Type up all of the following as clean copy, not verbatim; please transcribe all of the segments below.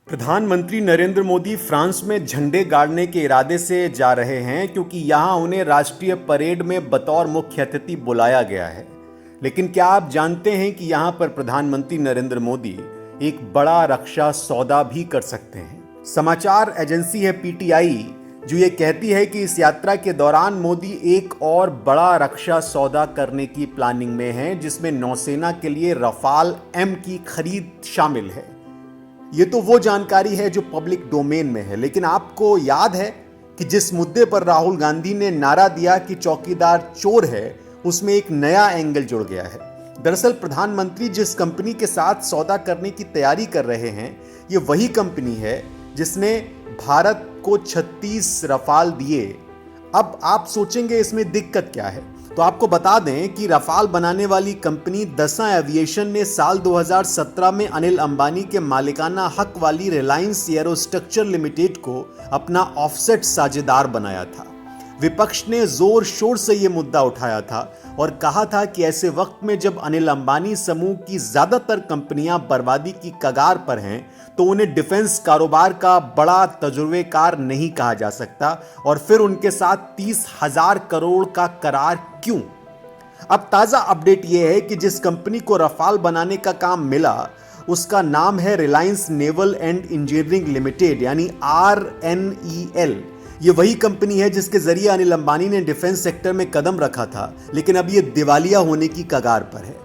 प्रधानमंत्री नरेंद्र मोदी फ्रांस में झंडे गाड़ने के इरादे से जा रहे हैं क्योंकि यहां उन्हें राष्ट्रीय परेड में बतौर मुख्य अतिथि बुलाया गया है। लेकिन क्या आप जानते हैं कि यहां पर प्रधानमंत्री नरेंद्र मोदी एक बड़ा रक्षा सौदा भी कर सकते हैं। समाचार एजेंसी है पीटीआई जो ये कहती है कि इस यात्रा के दौरान मोदी एक और बड़ा रक्षा सौदा करने की प्लानिंग में हैं, जिसमें नौसेना के लिए रफाल एम की खरीद शामिल है। ये तो वो जानकारी है जो पब्लिक डोमेन में है, लेकिन आपको याद है कि जिस मुद्दे पर राहुल गांधी ने नारा दिया कि चौकीदार चोर है, उसमें एक नया एंगल जुड़ गया है। दरअसल प्रधानमंत्री जिस कंपनी के साथ सौदा करने की तैयारी कर रहे हैं, ये वही कंपनी है जिसने भारत को 36 रफाल दिए। अब आप सोचेंगे इसमें दिक्कत क्या है, तो आपको बता दें कि रफाल बनाने वाली कंपनी दसां एविएशन ने साल 2017 में अनिल अंबानी के मालिकाना हक वाली रिलायंस एरोस्ट्रक्चर लिमिटेड को अपना ऑफसेट साझेदार बनाया था। विपक्ष ने जोर शोर से यह मुद्दा उठाया था और कहा था कि ऐसे वक्त में जब अनिल अंबानी समूह की ज्यादातर कंपनियां बर्बादी की कगार पर हैं, तो उन्हें डिफेंस कारोबार का बड़ा तजुर्बेकार नहीं कहा जा सकता, और फिर उनके साथ 30,000 करोड़ का करार क्यों। अब ताजा अपडेट यह है कि जिस कंपनी को रफाल बनाने का काम मिला उसका नाम है Reliance naval and engineering limited, यानी RNEL। ये वही कंपनी है जिसके जरिए अनिल अंबानी ने डिफेंस सेक्टर में कदम रखा था, लेकिन अब ये दिवालिया होने की कगार पर है।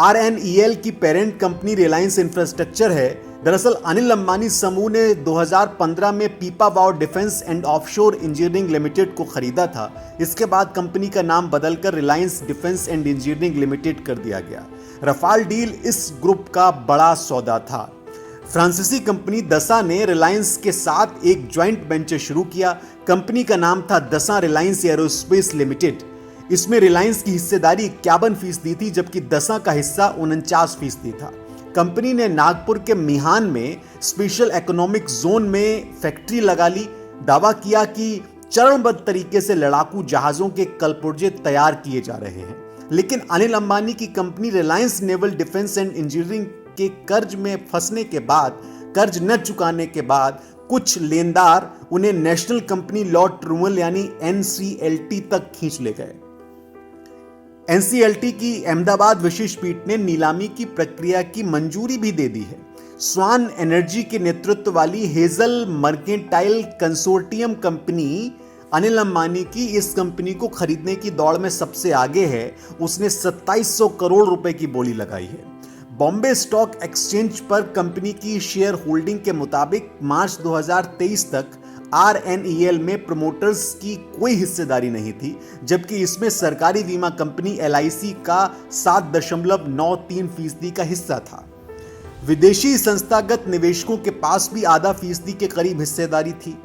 RNEL की पेरेंट कंपनी रिलायंस इंफ्रास्ट्रक्चर है। दरअसल अनिल अंबानी समूह ने 2015 में Pipavav defence and offshore engineering limited को खरीदा था। इसके बाद कंपनी का नाम बदलकर Reliance defence and engineering limited कर दिया गया। रफाल डील इस ग्रुप का बड़ा सौदा था। फ्रांसीसी कंपनी दसा ने रिलायंस के साथ एक ज्वाइंट वेंचर शुरू किया। कंपनी का नाम था दसा रिलायंस एरोस्पेस लिमिटेड। इसमें रिलायंस की हिस्सेदारी 51% थी, जबकि दसा का हिस्सा 49% था। कंपनी ने नागपुर के मिहान में स्पेशल इकोनॉमिक जोन में फैक्ट्री लगा ली। दावा किया कि चरणबद्ध तरीके से लड़ाकू जहाजों के कलपुर्जे तैयार किए जा रहे हैं। लेकिन अनिल अंबानी की company Reliance naval defence and engineering के कर्ज में फंसने के बाद, कर्ज न चुकाने के बाद, कुछ लेनदार उन्हें नेशनल कंपनी लॉ ट्रिब्यूनल यानी NCLT तक खींच ले गए। NCLT की अहमदाबाद विशेष पीठ ने नीलामी की प्रक्रिया की मंजूरी भी दे दी है। स्वान एनर्जी के नेतृत्व वाली hazel mercantile consortium company Anil Ambani की इस कंपनी को खरीदने की दौड़ में सबसे आगे है। उसने 2700 करोड़ रुपए की बोली लगाई है। बॉम्बे स्टॉक एक्सचेंज पर कंपनी की शेयर होल्डिंग के मुताबिक मार्च 2023 तक RNEL में प्रमोटर्स की कोई हिस्सेदारी नहीं थी, जबकि इसमें सरकारी बीमा कंपनी LIC का 7.93% का हिस्सा था। विदेशी संस्थागत निवेशकों के पास भी आधा फीसदी के करीब हिस्सेदारी थी।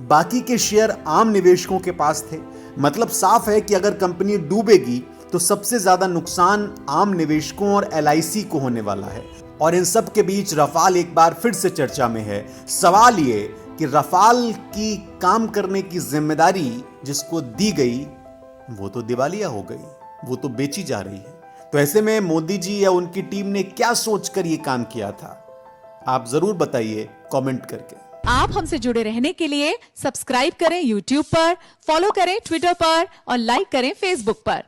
बाकी के शेयर आम निवेशकों के पास थे। मतलब साफ है कि अगर कंपनी डूबेगी तो सबसे ज्यादा नुकसान आम निवेशकों और LIC को होने वाला है। और इन सब के बीच रफाल एक बार फिर से चर्चा में है। सवाल ये कि रफाल की काम करने की जिम्मेदारी जिसको दी गई वो तो दिवालिया हो गई, वो तो बेची जा रही है। तो ऐसे में मोदी जी या उनकी टीम ने क्या सोचकर ये काम किया था, आप जरूर बताइए कमेंट करके। आप हमसे जुड़े रहने के लिए सब्सक्राइब करें YouTube पर, फॉलो करें Twitter पर और लाइक करें Facebook पर।